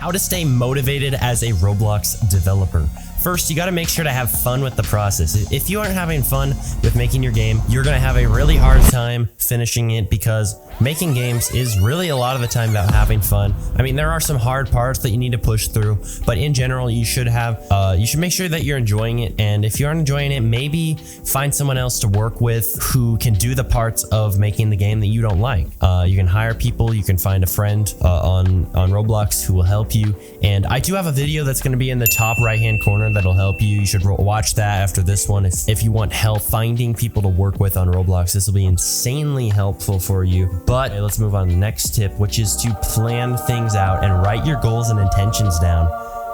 How to stay motivated as a Roblox developer. First, you gotta make sure to have fun with the process. If you aren't having fun with making your game, you're gonna have a really hard time finishing it, because making games is really a lot of the time about having fun. I mean, there are some hard parts that you need to push through, but in general, you should make sure that you're enjoying it. And if you aren't enjoying it, maybe find someone else to work with who can do the parts of making the game that you don't like. You can hire people, you can find a friend on Roblox who will help you. And I do have a video that's gonna be in the top right-hand corner that'll help you. You should watch that after this one if you want help finding people to work with on Roblox. This will be insanely helpful for you. But let's move on to the next tip, which is to plan things out and write your goals and intentions down.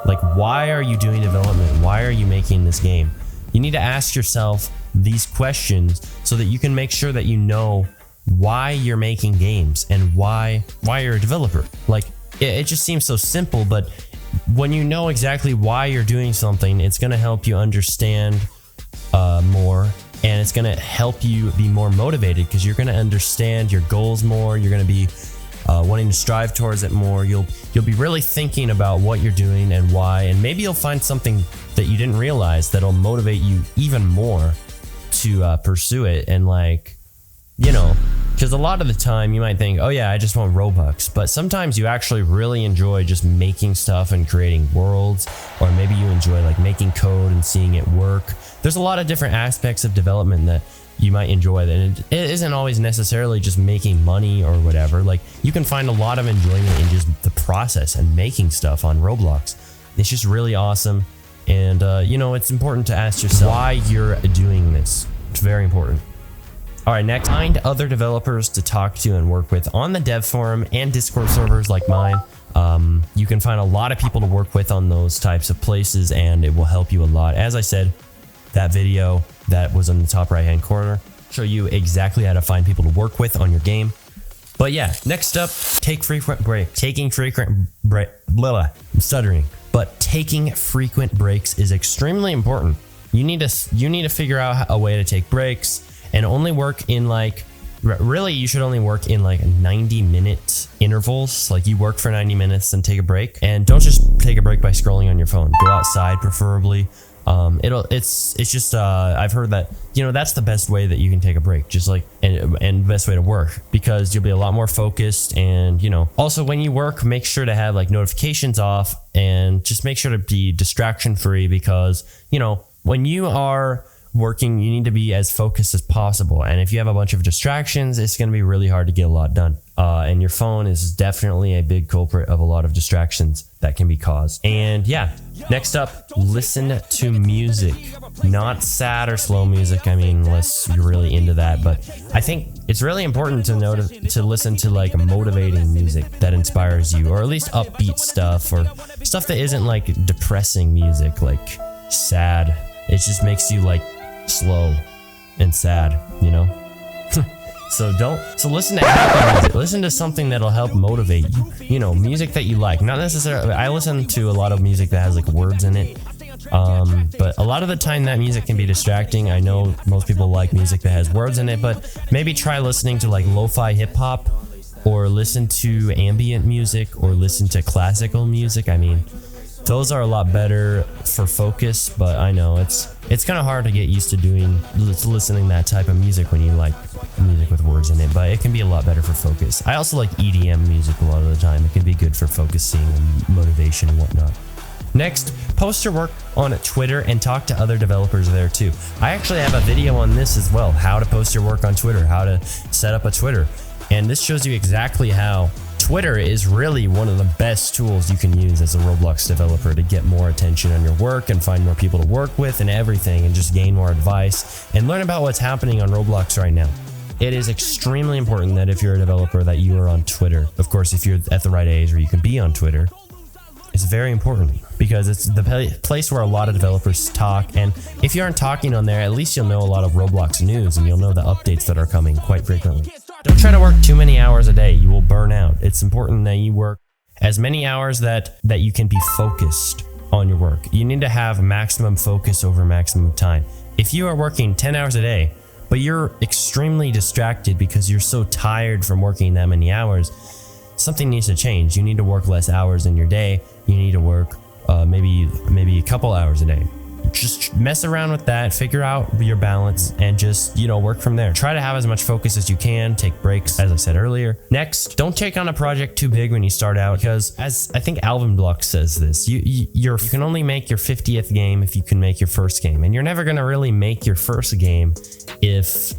Like, why are you doing development? Why are you making this game? You need to ask yourself these questions so that you can make sure that you know why you're making games and why you're a developer. Like, it just seems so simple, but when you know exactly why you're doing something, it's going to help you understand more, and it's going to help you be more motivated because you're going to understand your goals more. You're going to be wanting to strive towards it more. You'll be really thinking about what you're doing and why, and maybe you'll find something that you didn't realize that'll motivate you even more to pursue it. And like, you know, because a lot of the time you might think, oh yeah, I just want Robux, but sometimes you actually really enjoy just making stuff and creating worlds, or maybe you enjoy like making code and seeing it work. There's a lot of different aspects of development that you might enjoy, and it isn't always necessarily just making money or whatever. Like, you can find a lot of enjoyment in just the process and making stuff on Roblox. It's just really awesome. And you know, it's important to ask yourself why you're doing this. It's very important. All right, next, find other developers to talk to and work with on the dev forum and Discord servers like mine. You can find a lot of people to work with on those types of places, and it will help you a lot. As I said, that video that was in the top right-hand corner show you exactly how to find people to work with on your game. But yeah, next up, take frequent breaks. Taking frequent breaks is extremely important. You need to figure out a way to take breaks. And only work in you should only work in like 90-minute intervals. Like, you work for 90 minutes and take a break. And don't just take a break by scrolling on your phone. Go outside, preferably. It's just I've heard that, you know, that's the best way that you can take a break, just like, and the best way to work, because you'll be a lot more focused. And, you know, also when you work, make sure to have like notifications off, and just make sure to be distraction free, because, you know, when you are working, you need to be as focused as possible. And if you have a bunch of distractions, it's going to be really hard to get a lot done. And your phone is definitely a big culprit of a lot of distractions that can be caused. And yeah, next up, listen to music. Not sad or slow music, I mean, unless you're really into that. But I think it's really important to listen to like motivating music that inspires you, or at least upbeat stuff, or stuff that isn't like depressing music, like sad. It just makes you like slow and sad, you know. So listen to happy music. Listen to something that'll help motivate you. You know, music that you like. Not necessarily, I listen to a lot of music that has like words in it. But a lot of the time that music can be distracting. I know most people like music that has words in it, but maybe try listening to like lo-fi hip hop, or listen to ambient music, or listen to classical music. I mean, those are a lot better for focus, but I know it's kind of hard to get used to listening that type of music when you like music with words in it, but it can be a lot better for focus. I also like EDM music a lot of the time. It can be good for focusing and motivation and whatnot. Next, post your work on Twitter and talk to other developers there too. I actually have a video on this as well, how to post your work on Twitter, how to set up a Twitter. And this shows you exactly how Twitter is really one of the best tools you can use as a Roblox developer to get more attention on your work and find more people to work with and everything, and just gain more advice and learn about what's happening on Roblox right now. It is extremely important that if you're a developer that you are on Twitter. Of course, if you're at the right age where you can be on Twitter, it's very important because it's the place where a lot of developers talk. And if you aren't talking on there, at least you'll know a lot of Roblox news, and you'll know the updates that are coming quite frequently. Don't try to work too many hours a day. You will burn out. It's important that you work as many hours that you can be focused on your work. You need to have maximum focus over maximum time. If you are working 10 hours a day, but you're extremely distracted because you're so tired from working that many hours, something needs to change. You need to work less hours in your day you need to work maybe a couple hours a day. Just mess around with that, figure out your balance, and just, work from there. Try to have as much focus as you can, take breaks, as I said earlier. Next, don't take on a project too big when you start out, because as I think Alvin Block says this, you can only make your 50th game if you can make your first game. And you're never going to really make your first game if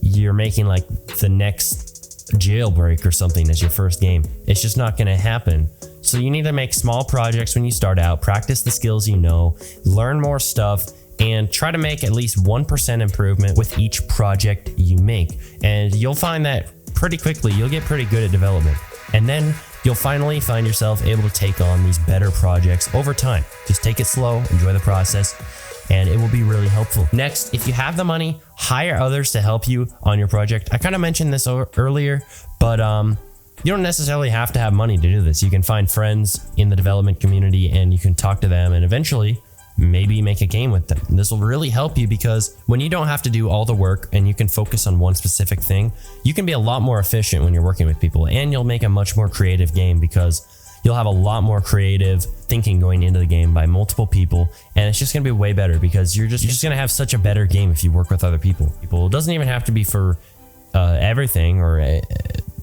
you're making like the next Jailbreak or something as your first game. It's just not going to happen. So you need to make small projects when you start out, practice the skills learn more stuff, and try to make at least 1% improvement with each project you make. And you'll find that pretty quickly, you'll get pretty good at development. And then you'll finally find yourself able to take on these better projects over time. Just take it slow, enjoy the process, and it will be really helpful. Next, if you have the money, hire others to help you on your project. I kind of mentioned this earlier, but you don't necessarily have to have money to do this. You can find friends in the development community and you can talk to them and eventually maybe make a game with them. And this will really help you, because when you don't have to do all the work and you can focus on one specific thing, you can be a lot more efficient when you're working with people, and you'll make a much more creative game because you'll have a lot more creative thinking going into the game by multiple people, and it's just going to be way better because you're just going to have such a better game if you work with other people. It doesn't even have to be for everything or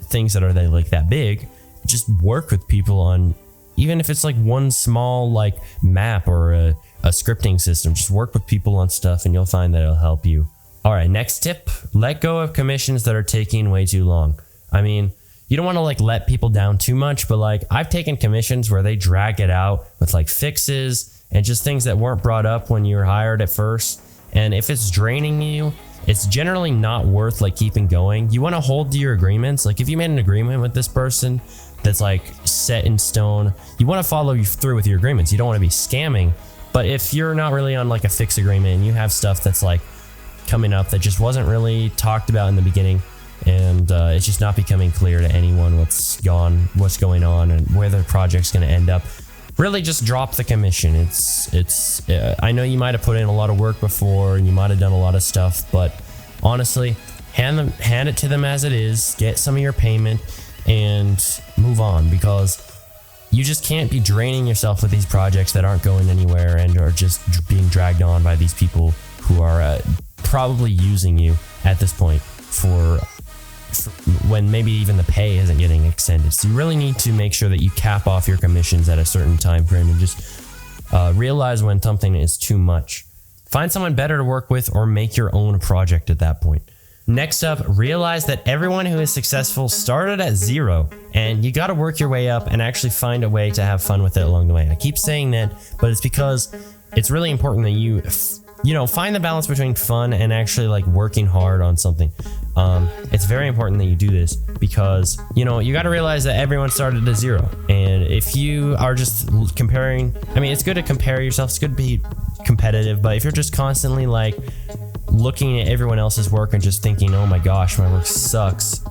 things that are like that big. Just work with people on, even if it's like one small like map or a scripting system, just work with people on stuff and you'll find that it'll help you. All right, next tip, let go of commissions that are taking way too long. I mean, you don't want to like let people down too much, but like I've taken commissions where they drag it out with like fixes and just things that weren't brought up when you were hired at first. And if it's draining you, it's generally not worth like keeping going. You want to hold to your agreements. Like if you made an agreement with this person that's like set in stone, you want to follow through with your agreements. You don't want to be scamming. But if you're not really on like a fixed agreement and you have stuff that's like coming up that just wasn't really talked about in the beginning, and it's just not becoming clear to anyone what's going on and where the project's going to end up, really just drop the commission. I know you might have put in a lot of work before and you might have done a lot of stuff, but honestly, hand it to them as it is, get some of your payment and move on, because you just can't be draining yourself with these projects that aren't going anywhere and are just being dragged on by these people who are probably using you at this point for when maybe even the pay isn't getting extended. So you really need to make sure that you cap off your commissions at a certain time frame and just realize when something is too much. Find someone better to work with or make your own project at that point. Next up, realize that everyone who is successful started at zero, and you got to work your way up and actually find a way to have fun with it along the way. I keep saying that, but it's because it's really important that you find the balance between fun and actually like working hard on something. It's very important that you do this because, you got to realize that everyone started at zero. And if you are just comparing, it's good to compare yourself. It's good to be competitive, but if you're just constantly like looking at everyone else's work and just thinking, oh my gosh, my work sucks,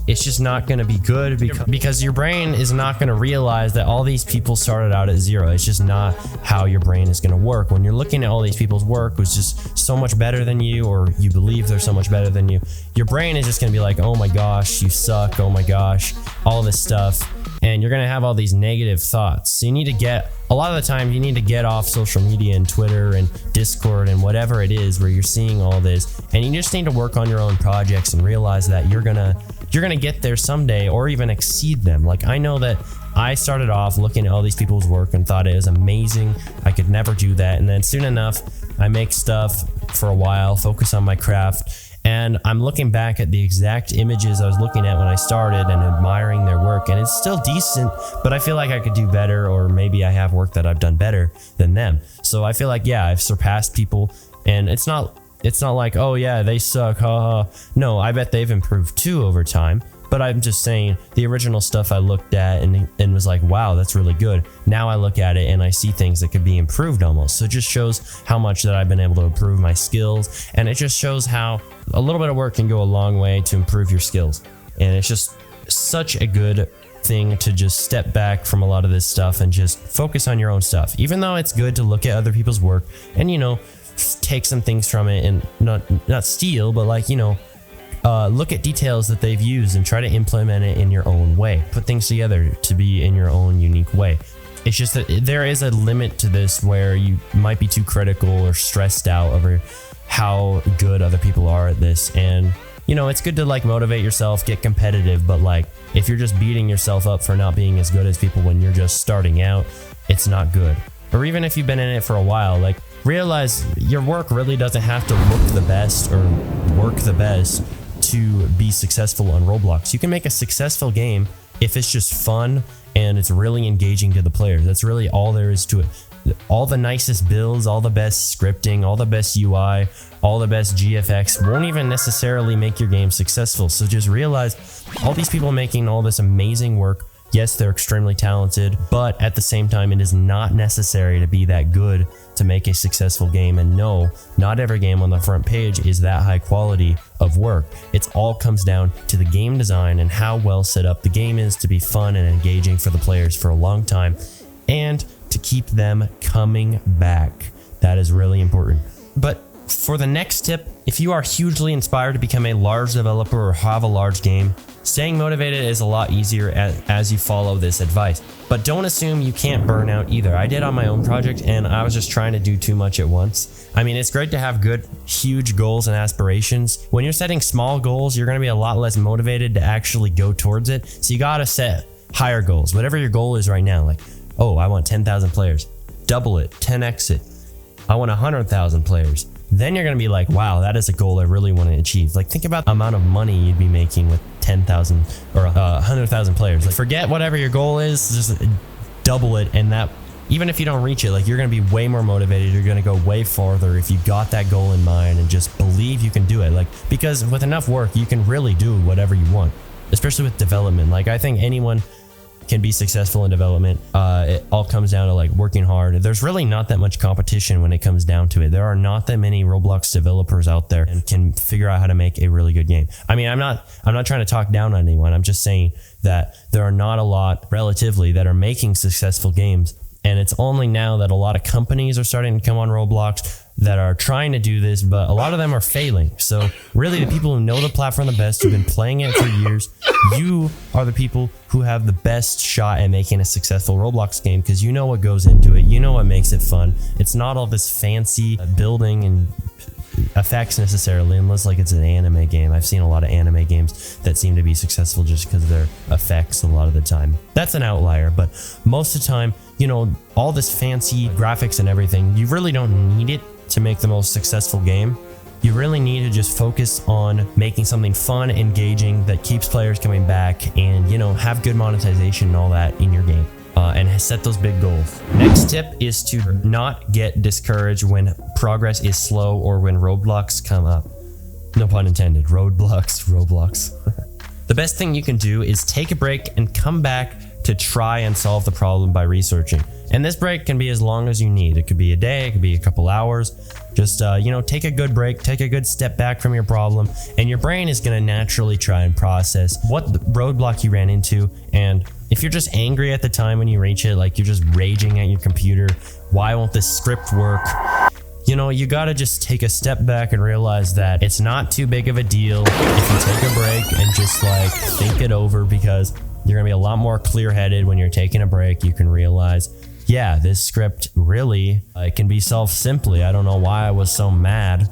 it's just not going to be good because your brain is not going to realize that all these people started out at zero. It's just not how your brain is going to work. When you're looking at all these people's work who's just so much better than you, or you believe they're so much better than you, your brain is just going to be like, oh my gosh, you suck, oh my gosh, all this stuff. And you're going to have all these negative thoughts. So you need to a lot of the time, you need to get off social media and Twitter and Discord and whatever it is where you're seeing all this. And you just need to work on your own projects and realize that you're gonna get there someday or even exceed them. Like I know that I started off looking at all these people's work and thought it was amazing. I could never do that. And then soon enough, I make stuff for a while, focus on my craft. And I'm looking back at the exact images I was looking at when I started and admiring their work. And it's still decent, but I feel like I could do better, or maybe I have work that I've done better than them. So I feel like, yeah, I've surpassed people, and it's not like, oh yeah, they suck, haha. No, I bet they've improved too over time. But I'm just saying the original stuff I looked at and was like, wow, that's really good. Now I look at it and I see things that could be improved almost. So it just shows how much that I've been able to improve my skills. And it just shows how a little bit of work can go a long way to improve your skills. And it's just such a good thing to just step back from a lot of this stuff and just focus on your own stuff. Even though it's good to look at other people's work and, take some things from it and not steal, but like, look at details that they've used and try to implement it in your own way. Put things together to be in your own unique way. It's just that there is a limit to this where you might be too critical or stressed out over how good other people are at this. And you know, it's good to like motivate yourself, get competitive, but like if you're just beating yourself up for not being as good as people when you're just starting out, it's not good. Or even if you've been in it for a while, like realize your work really doesn't have to look the best or work the best to be successful on Roblox. You can make a successful game if it's just fun and it's really engaging to the players. That's really all there is to it. All the nicest builds, all the best scripting, all the best UI, all the best GFX won't even necessarily make your game successful. So just realize all these people making all this amazing work, yes, they're extremely talented, but at the same time, it is not necessary to be that good to make a successful game. And no, not every game on the front page is that high quality of work. It all comes down to the game design and how well set up the game is to be fun and engaging for the players for a long time and to keep them coming back. That is really important. But for the next tip, if you are hugely inspired to become a large developer or have a large game, staying motivated is a lot easier as you follow this advice. But don't assume you can't burn out either. I did on my own project and I was just trying to do too much at once. I mean, it's great to have good, huge goals and aspirations. When you're setting small goals, you're going to be a lot less motivated to actually go towards it. So you got to set higher goals. Whatever your goal is right now, like, oh, I want 10,000 players. Double it, 10x it. I want 100,000 players. Then you're going to be like, wow, that is a goal I really want to achieve. Like, think about the amount of money you'd be making with 10,000 or 100,000 players. Like, forget whatever your goal is, just double it. And that, even if you don't reach it, like, you're going to be way more motivated. You're going to go way farther if you got that goal in mind and just believe you can do it. Like, because with enough work, you can really do whatever you want, especially with development. Like, I think anyone can be successful in development. It all comes down to like working hard. There's really not that much competition when it comes down to it. There are not that many Roblox developers out there and can figure out how to make a really good game. I mean, I'm not trying to talk down on anyone. I'm just saying that there are not a lot relatively that are making successful games. And it's only now that a lot of companies are starting to come on Roblox that are trying to do this, but a lot of them are failing. So really the people who know the platform the best, who've been playing it for years, you are the people who have the best shot at making a successful Roblox game because you know what goes into it. You know what makes it fun. It's not all this fancy building and effects necessarily, unless like it's an anime game. I've seen a lot of anime games that seem to be successful just because of their effects a lot of the time. That's an outlier, but most of the time, you know, all this fancy graphics and everything, you really don't need it to make the most successful game. You really need to just focus on making something fun, engaging, that keeps players coming back, and, you know, have good monetization and all that in your game. And set those big goals. Next tip is to not get discouraged when progress is slow or when roadblocks come up. No pun intended. Roblox. The best thing you can do is take a break and come back to try and solve the problem by researching. And this break can be as long as you need. It could be a day, it could be a couple hours. Just, you know, take a good break, take a good step back from your problem, and your brain is going to naturally try and process what roadblock you ran into. And if you're just angry at the time when you reach it, like you're just raging at your computer, why won't this script work? You know, you got to just take a step back and realize that it's not too big of a deal if you take a break and just like think it over, because you're going to be a lot more clear-headed when you're taking a break. You can realize, yeah, this script really it can be solved simply. I don't know why I was so mad.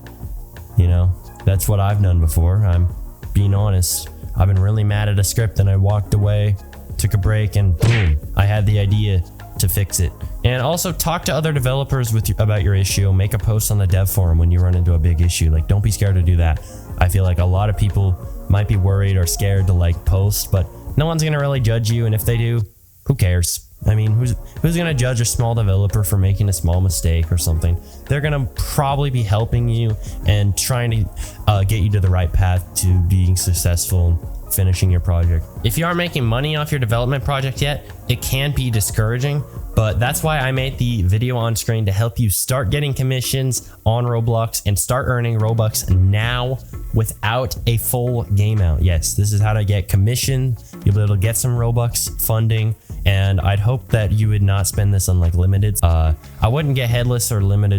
You know, that's what I've done before. I'm being honest. I've been really mad at a script and I walked away, took a break, and boom, I had the idea to fix it. And also talk to other developers about your issue. Make a post on the dev forum when you run into a big issue. Like, don't be scared to do that. I feel like a lot of people might be worried or scared to like post, but no one's gonna really judge you, and if they do, who cares? I mean, who's gonna judge a small developer for making a small mistake or something? They're gonna probably be helping you and trying to get you to the right path to being successful and finishing your project. If you aren't making money off your development project yet, it can be discouraging, but that's why I made the video on screen to help you start getting commissions on Roblox and start earning Robux now without a full game out. Yes, this is how to get commission. You'll be able to get some Robux funding, and I'd hope that you would not spend this on like limited. I wouldn't get headless or limited